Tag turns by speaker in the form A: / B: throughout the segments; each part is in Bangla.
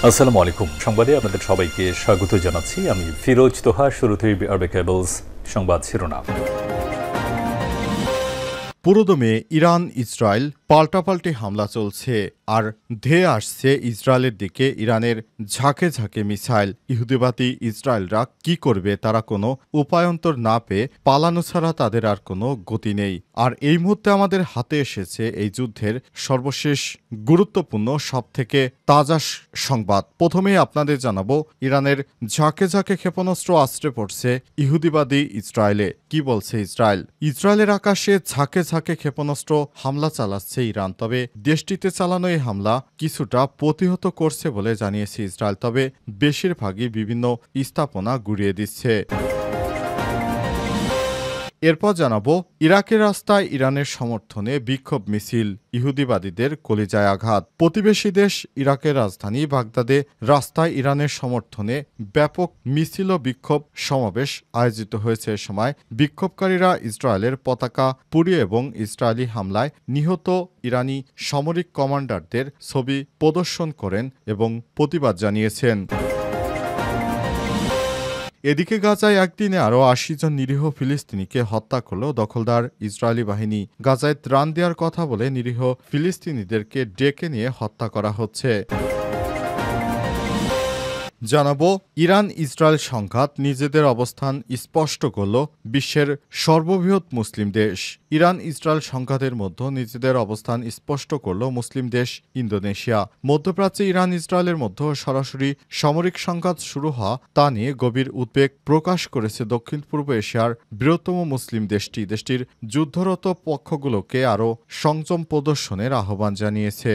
A: আসসালামু আলাইকুম। সংবাদে আপনাদের সবাইকে স্বাগত জানাচ্ছি। আমি ফিরোজ তোহা। শুরুতেই আরবে কেবলস সংবাদ শিরোনাম।
B: পুরোদমে ইরান ইসরায়েল পাল্টাপাল্টি হামলা চলছে, আর ধেয়ে আসছে ইসরায়েলের দিকে ইরানের ঝাঁকে ঝাঁকে মিসাইল। ইহুদিবাদী ইসরায়েলরা কি করবে তারা কোনো উপায়ন্তর না পেয়ে পালানো ছাড়া তাদের আর কোনো গতি নেই। আর এই মুহূর্তে আমাদের হাতে এসেছে এই যুদ্ধের সর্বশেষ গুরুত্বপূর্ণ সবথেকে তাজা সংবাদ। প্রথমেই আপনাদের জানাবো, ইরানের ঝাঁকে ঝাঁকে ক্ষেপণাস্ত্র আছড়ে পড়ছে ইহুদিবাদী ইসরায়েলে। কি বলছে ইসরায়েল? ইসরায়েলের আকাশে ঝাঁকে ঝাঁকে ক্ষেপণাস্ত্র হামলা চালাচ্ছে ইরান। তবে দেশটিতে চালানো এই হামলা কিছুটা প্রতিহত করছে বলে জানিয়েছে ইসরায়েল, তবে বেশিরভাগই বিভিন্ন স্থাপনা গুঁড়িয়ে দিচ্ছে। এরপর জানাবো, ইরাকের রাস্তায় ইরানের সমর্থনে বিক্ষোভ মিছিল, ইহুদিবাদীদের কলিজায় আঘাত। প্রতিবেশী দেশ ইরাকের রাজধানী বাগদাদে রাস্তায় ইরানের সমর্থনে ব্যাপক মিছিল ও বিক্ষোভ সমাবেশ আয়োজিত হয়েছে। এ সময় বিক্ষোভকারীরা ইসরায়েলের পতাকা পুড়িয়ে এবং ইসরায়েলি হামলায় নিহত ইরানি সামরিক কমান্ডারদের ছবি প্রদর্শন করেন এবং প্রতিবাদ জানিয়েছেন। এদিকে গাজায় একদিনে আরও ৮০ জন নিরীহ ফিলিস্তিনিকে হত্যা করল দখলদার ইসরায়েলি বাহিনী। গাজায় ত্রাণ দেওয়ার কথা বলে নিরীহ ফিলিস্তিনিদেরকে ডেকে নিয়ে হত্যা করা হচ্ছে। জানাবো, ইরান ইসরায়েল সংঘাত নিজেদের অবস্থান স্পষ্ট করল বিশ্বের সর্ববৃহৎ মুসলিম দেশ। ইরান ইসরায়েল সংঘাতের মধ্যে নিজেদের অবস্থান স্পষ্ট করল মুসলিম দেশ ইন্দোনেশিয়া। মধ্যপ্রাচ্যে ইরান ইসরায়েলের মধ্যে সরাসরি সামরিক সংঘাত শুরু হওয়া তা নিয়ে গভীর উদ্বেগ প্রকাশ করেছে দক্ষিণ পূর্ব এশিয়ার বৃহত্তম মুসলিম দেশটি। দেশটির যুদ্ধরত পক্ষগুলোকে আরও সংযম প্রদর্শনের আহ্বান জানিয়েছে।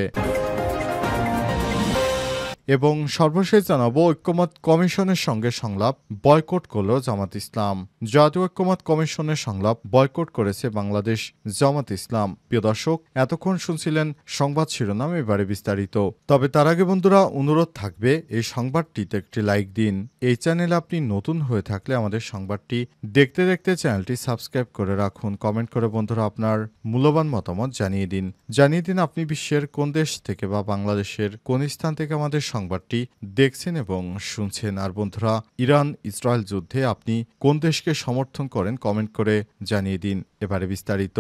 B: এবং সর্বশেষ জানাবো, ঐক্যমত কমিশনের সঙ্গে সংলাপ বয়কট করল জামাত ইসলাম। জাতীয় ঐক্যমত কমিশনের সংলাপ বয়কট করেছে বাংলাদেশ জামাত ইসলাম। প্রিয় দর্শক, এতক্ষণ শুনছিলেন সংবাদ শিরোনাম, এবারে বিস্তারিত। তবে তার আগে বন্ধুরা, অনুরোধ থাকবে এই সংবাদটিতে একটি লাইক দিন। এই চ্যানেলে আপনি নতুন হয়ে থাকলে আমাদের সংবাদটি দেখতে দেখতে চ্যানেলটি সাবস্ক্রাইব করে রাখুন। কমেন্ট করে বন্ধুরা আপনার মূল্যবান মতামত জানিয়ে দিন আপনি বিশ্বের কোন দেশ থেকে বা বাংলাদেশের কোন স্থান থেকে আমাদের সংবাদটি দেখছেন এবং শুনছেন। আর বন্ধুরা, ইরান ইসরায়েল যুদ্ধে আপনি কোন দেশকে সমর্থন করেন কমেন্ট করে জানিয়ে দিন। এবারে বিস্তারিত।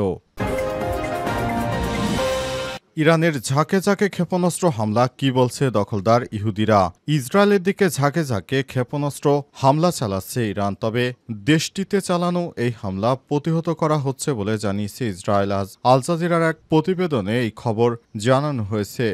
B: ইরানের ঝাঁকে ঝাঁকে ক্ষেপণাস্ত্র হামলা, কি বলছে দখলদার ইহুদিরা? ইসরায়েলের দিকে ঝাঁকে ঝাঁকে ক্ষেপণাস্ত্র হামলা চালাচ্ছে ইরান, তবে দেশটিতে চালানো এই হামলা প্রতিহত করা হচ্ছে বলে জানিয়েছে ইসরায়েল। আজ আল জাজিরার এক প্রতিবেদনে এই খবর জানানো হয়েছে।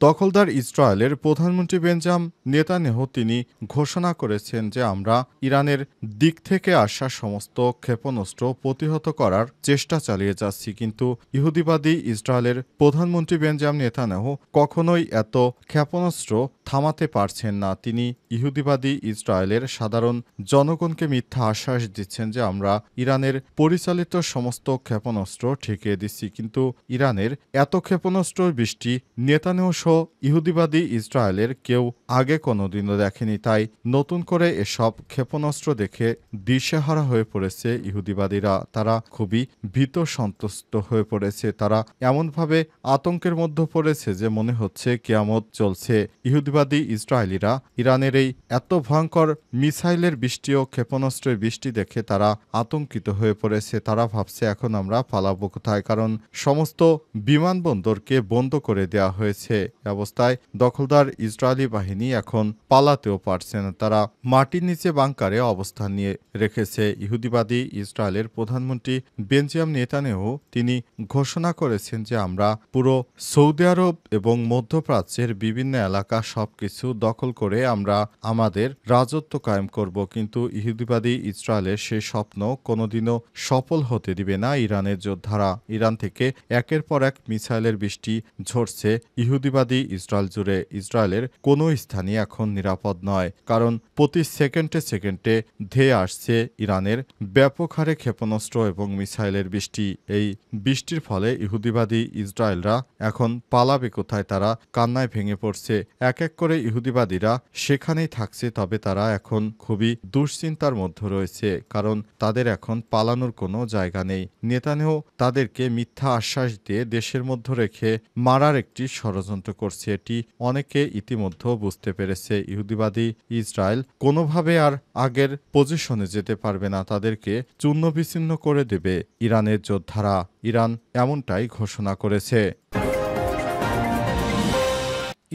B: দখলদার ইসরায়েলের প্রধানমন্ত্রী বেঞ্জামিন নেতানিয়াহু তিনি ঘোষণা করেছেন যে আমরা ইরানের দিক থেকে আসা সমস্ত ক্ষেপণাস্ত্র প্রতিহত করার চেষ্টা চালিয়ে যাচ্ছি, কিন্তু ইহুদিবাদী ইসরায়েলের প্রধানমন্ত্রী বেঞ্জামিন নেতানিয়াহু কখনোই এত ক্ষেপণাস্ত্র থামাতে পারছেন না। তিনি ইহুদিবাদী ইসরায়েলের সাধারণ জনগণকে মিথ্যা আশ্বাস দিচ্ছেন যে আমরা ইরানের পরিচালিত সমস্ত ক্ষেপণাস্ত্র ঠেকিয়ে দিচ্ছি, কিন্তু ইরানের এত ক্ষেপণাস্ত্রের বৃষ্টি নেতানিয়াহু সহ ইহুদিবাদী ইসরায়েলের কেউ আগে কোনোদিনও দেখেনি। তাই নতুন করে এসব ক্ষেপণাস্ত্র দেখে দিশেহারা হয়ে পড়েছে ইহুদিবাদীরা। তারা খুবই ভীত সন্ত্রস্ত হয়ে পড়েছে। তারা এমনভাবে আতঙ্কের মধ্যে পড়েছে যে মনে হচ্ছে কিয়ামত চলছে। ইহুদিবাদী ইসরায়েলিরা ইরানের এই এত ভয়ঙ্কর মিসাইলের বৃষ্টি ও ক্ষেপণাস্ত্রের বৃষ্টি দেখে তারা আতঙ্কিত হয়ে পড়েছে। তারা ভাবছে এখন আমরা পালাবো কোথায়, কারণ সমস্ত বিমানবন্দরকে বন্ধ করে দেওয়া হয়েছে। অবস্থায় দখলদার ইসরায়েলি বাহিনী এখন পালাতেও পারছে না। তারা মাটির নিচে বাংকারে অবস্থান নিয়ে রেখেছে। ইহুদিবাদী ইসরায়েলের প্রধানমন্ত্রী বেঞ্জামিন নেতানিয়াহু তিনি ঘোষণা করেছেন যে আমরা পুরো সৌদি আরব এবং মধ্যপ্রাচ্যের বিভিন্ন এলাকা সবকিছু দখল করে আমরা আমাদের রাজত্ব কায়েম করব, কিন্তু ইহুদিবাদী ইসরায়েলের সেই স্বপ্ন কোনোদিনও সফল হতে দিবে না ইরানের যোদ্ধারা। ইরান থেকে একের পর এক মিসাইলের বৃষ্টি ঝরছে ইহুদিবাদী ইসরায়েল জুড়ে। ইসরায়েলের কোনো স্থানই এখন নিরাপদ নয়, কারণ প্রতি সেকেন্ডে সেকেন্ডে ধেয়ে আসছে ইরানের ব্যাপক হারে ক্ষেপণাস্ত্র এবং মিসাইলের বৃষ্টি। এই বৃষ্টির ফলে ইহুদিবাদী ইসরায়েলরা এখন পালাবে কোথায়, তারা কান্নায় ভেঙে পড়ছে। এক এক করে ইহুদিবাদীরা সেখানেই থাকছে, তবে তারা এখন খুবই দুশ্চিন্তার মধ্যে রয়েছে, কারণ তাদের এখন পালানোর কোনো জায়গা নেই। নেতানিয়াহু তাদেরকে মিথ্যা আশ্বাস দিয়ে দেশের মধ্যে রেখে মারার একটি ষড়যন্ত্র করছে। এটি অনেকে ইতিমধ্যে বুঝতে পেরেছে। ইহুদিবাদী ইসরায়েল কোনোভাবে আর আগের পজিশনে যেতে পারবে না, তাদেরকে চূর্ণ বিচ্ছিন্ন করে দেবে ইরানের যোদ্ধারা। ইরান এমনটাই ঘোষণা করেছে।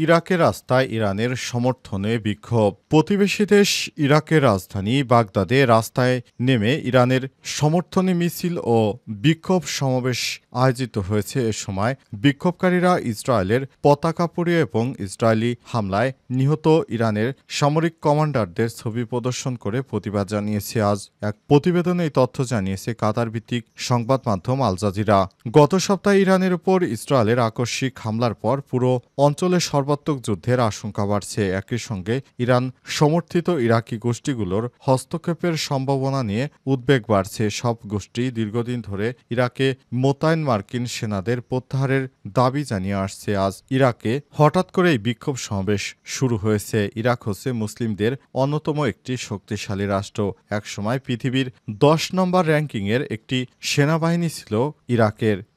B: ইরাকের রাস্তায় ইরানের সমর্থনে বিক্ষোভ। প্রতিবেশী দেশ ইরাকের রাজধানী বাগদাদে রাস্তায় নেমে ইরানের সমর্থনে মিছিল ও বিক্ষোভ সমাবেশ আয়োজিত হয়েছে। এ সময় বিক্ষোভকারীরা ইসরায়েলের পতাকা পুড়িয়ে এবং ইসরায়েলি হামলায় নিহত ইরানের সামরিক কমান্ডারদের ছবি প্রদর্শন করে প্রতিবাদ জানিয়েছে। আজ এক প্রতিবেদনে এই তথ্য জানিয়েছে কাতার ভিত্তিক সংবাদ মাধ্যম আল জাজিরা। গত সপ্তাহে ইরানের উপর ইসরায়েলের আকস্মিক হামলার পর পুরো অঞ্চলে সর্বাত্মক যুদ্ধের আশঙ্কা বাড়ছে। একই সঙ্গে ইরান সমর্থিত ইরাকি গোষ্ঠীগুলোর হস্তক্ষেপের সম্ভাবনা নিয়ে উদ্বেগ বাড়ছে। সব গোষ্ঠী দীর্ঘদিন ধরে ইরাকে মোতায়েন মার্কিন সেনাদের প্রত্যাহারের দাবি জানিয়ে আসছে। আজ ইরাকে হঠাৎ করে এই বিক্ষোভ সমাবেশ শুরু হয়েছে। ইরাক হচ্ছে মুসলিমদের অন্যতম একটি শক্তিশালী রাষ্ট্র। একসময় পৃথিবীর 10 নম্বর র্যাঙ্কিংয়ের একটি সেনাবাহিনী ছিল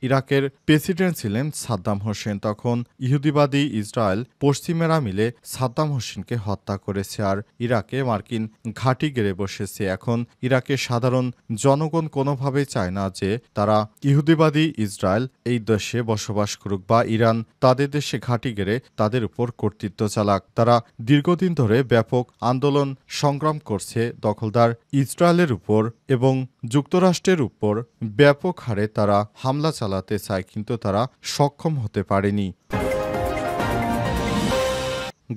B: ইরাকের প্রেসিডেন্ট ছিলেন সাদ্দাম হোসেন। তখন ইহুদিবাদী ইসরায়েল পশ্চিমেরা মিলে সাদ্দাম হোসেনকে হত্যা করেছে আর ইরাকে মার্কিন ঘাঁটি গেড়ে বসেছে। এখন ইরাকের সাধারণ জনগণ কোনোভাবেই চায় না যে তারা ইহুদিবাদী ইসরায়েল এই দেশে বসবাস করুক বা ইরান তাদের দেশে ঘাঁটি গেড়ে তাদের উপর কর্তৃত্ব চালাক। তারা দীর্ঘদিন ধরে ব্যাপক আন্দোলন সংগ্রাম করছে দখলদার ইসরায়েলের উপর এবং যুক্তরাষ্ট্রের উপর ব্যাপক হারে তারা হামলা চালাতে চায়, কিন্তু তারা সক্ষম হতে পারেনি।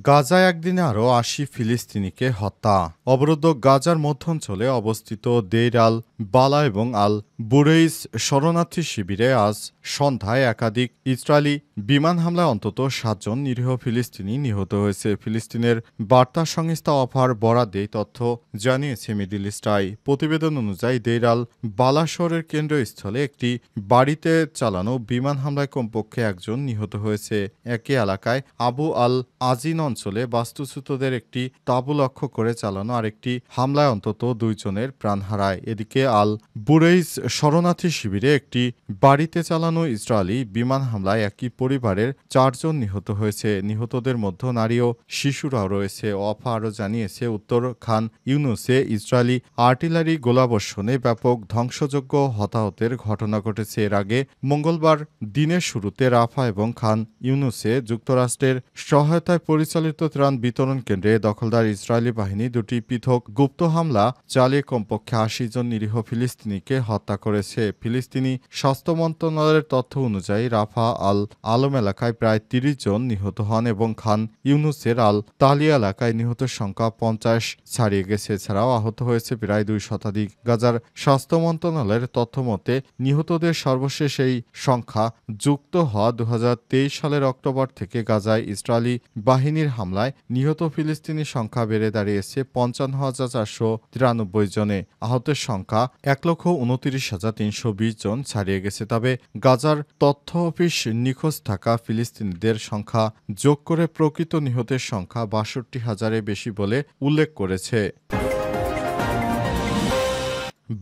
B: গাজায় একদিনে আরও ৮০ ফিলিস্তিনিকে হত্যা। অবরুদ্ধ গাজার মধ্যাঞ্চলে অবস্থিত দেইর আল বালা এবং আল বুরেইস শরণার্থী শিবিরে আজ সন্ধ্যায় একাধিক ইসরায়েলি বিমান হামলায় অন্তত ৭ জন নিরীহ ফিলিস্তিনি নিহত হয়েছে। ফিলিস্তিনের বার্তা সংস্থা অফার বরাদ্দে তথ্য জানিয়েছে মিডল ইস্ট আই। প্রতিবেদন অনুযায়ী দেইর আল বালা শহরের কেন্দ্রস্থলে একটি বাড়িতে চালানো বিমান হামলায় কমপক্ষে ১ জন নিহত হয়েছে। একই এলাকায় আবু আল আজিন অঞ্চলে বাস্তুচ্যুতদের একটি তাঁবু লক্ষ্য করে চালানো আরেকটি হামলায় অন্তত ২ জনের প্রাণ হারায়। এদিকে আল বুরেইস শরণার্থী শিবিরে একটি বাড়িতে চালানো ইসরায়েলি বিমান হামলায় একই পরিবারের ৪ জন নিহত হয়েছে। নিহতদের মধ্যে নারী ও শিশুরাও রয়েছে। ওয়াফা আরও জানিয়েছে উত্তর খান ইউনুসে ইসরায়েলি আর্টিলারি গোলাবর্ষণে ব্যাপক ধ্বংসযোগ্য হতাহতের ঘটনা ঘটেছে। এর আগে মঙ্গলবার দিনের শুরুতে রাফা এবং খান ইউনুসে যুক্তরাষ্ট্রের সহায়তায় পরিচালিত ত্রাণ বিতরণ কেন্দ্রে দখলদার ইসরায়েলি বাহিনী ২টি পৃথক গুপ্ত হামলা চালিয়ে কমপক্ষে ৮০ জন নিরীহ ফিলিস্তিনিকে হত্যা করেছে। ফিলিস্তিনি স্বাস্থ্য মন্ত্রণালয়ের তথ্য অনুযায়ী রাফা আল আলম এলাকায় প্রায় ৩০ জন নিহত হন এবং খান ইউনুসের আল তালিয়া এলাকায় নিহতের সংখ্যা ৫০ ছাড়িয়ে গেছে। এছাড়াও আহত হয়েছে প্রায় ২ শতাধিক। গাজার স্বাস্থ্য মন্ত্রণালয়ের তথ্য মতে নিহতদের সর্বশেষ এই সংখ্যা যুক্ত হওয়া ২০২৩ সালের অক্টোবর থেকে গাজায় ইসরায়েলি বাহিনীর হামলায় নিহত ফিলিস্তিনির সংখ্যা বেড়ে দাঁড়িয়েছে ৫৫,৪৯৩ জনে। আহতের সংখ্যা ১,২৯,৩২০ জন ছাড়িয়ে গেছে। তবে গাজার তথ্য অফিস নিখোঁজ থাকা ফিলিস্তিনিদের সংখ্যা যোগ করে প্রকৃত নিহতের সংখ্যা ৬২,০০০-এর বেশি বলে উল্লেখ করেছে।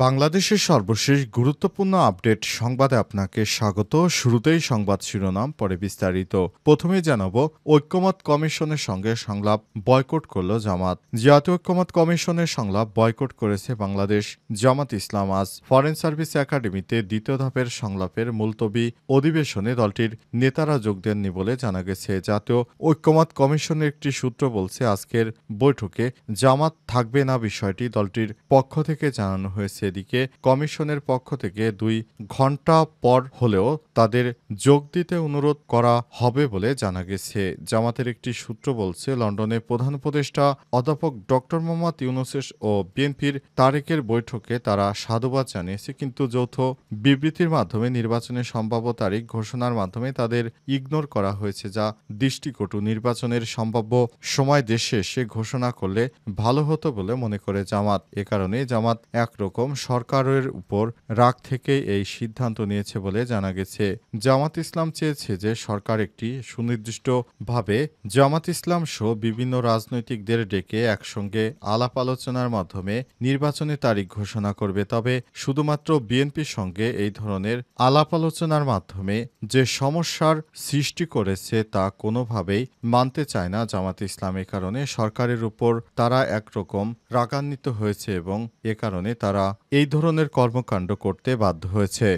B: বাংলাদেশের সর্বশেষ গুরুত্বপূর্ণ আপডেট সংবাদে আপনাকে স্বাগত। শুরুতেই সংবাদ শিরোনাম, পরে বিস্তারিত। প্রথমে জানাবো ঐক্যমত কমিশনের সঙ্গে সংলাপ বয়কট করল জামাত। জাতীয় ঐক্যমত কমিশনের সংলাপ বয়কট করেছে বাংলাদেশ জামাত ইসলাম। আজ ফরেন সার্ভিস একাডেমিতে দ্বিতীয় ধাপের সংলাপের মুলতবি অধিবেশনে দলটির নেতারা যোগ দেননি বলে জানা গেছে। জাতীয় ঐক্যমত কমিশনের একটি সূত্র বলছে আজকের বৈঠকে জামাত থাকবে না, বিষয়টি দলটির পক্ষ থেকে জানানো হয়েছে। এদিকে কমিশনের পক্ষ থেকে ২ ঘণ্টা পর হলেও তাদের যোগ দিতে অনুরোধ করা হবে বলে জানা গেছে। জামাতের একটি সূত্র বলছে লন্ডনে প্রধান উপদেষ্টা অধ্যাপক ডক্টর মোহাম্মদ ইউনূস ও বিএনপির তারেকের বৈঠকে তারা সাধুবাদ জানিয়েছে, কিন্তু যৌথ বিবৃতির মাধ্যমে নির্বাচনের সম্ভাব্য তারিখ ঘোষণার মাধ্যমে তাদের ইগনোর করা হয়েছে, যা দৃষ্টিকটু। নির্বাচনের সম্ভাব্য সময় দেশে এসে ঘোষণা করলে ভালো হতো বলে মনে করে জামাত। এ কারণে জামাত একরকম একরকম সরকারের উপর রাগ থেকে এই সিদ্ধান্ত নিয়েছে বলে জানা গেছে। জামাত ইসলাম চেয়েছে যে সরকার একটি সুনির্দিষ্টভাবে জামাত ইসলাম সহ বিভিন্ন রাজনৈতিকদের ডেকে একসঙ্গে আলাপ আলোচনার মাধ্যমে নির্বাচনী তারিখ ঘোষণা করবে। তবে শুধুমাত্র বিএনপির সঙ্গে এই ধরনের আলাপ আলোচনার মাধ্যমে যে সমস্যার সৃষ্টি করেছে তা কোনোভাবেই মানতে চায় না জামাত ইসলাম। এ কারণে সরকারের উপর তারা একরকম রাগান্বিত হয়েছে এবং এ কারণে তারা এই ধরনের কর্মকাণ্ড করতে বাধ্য হয়েছে।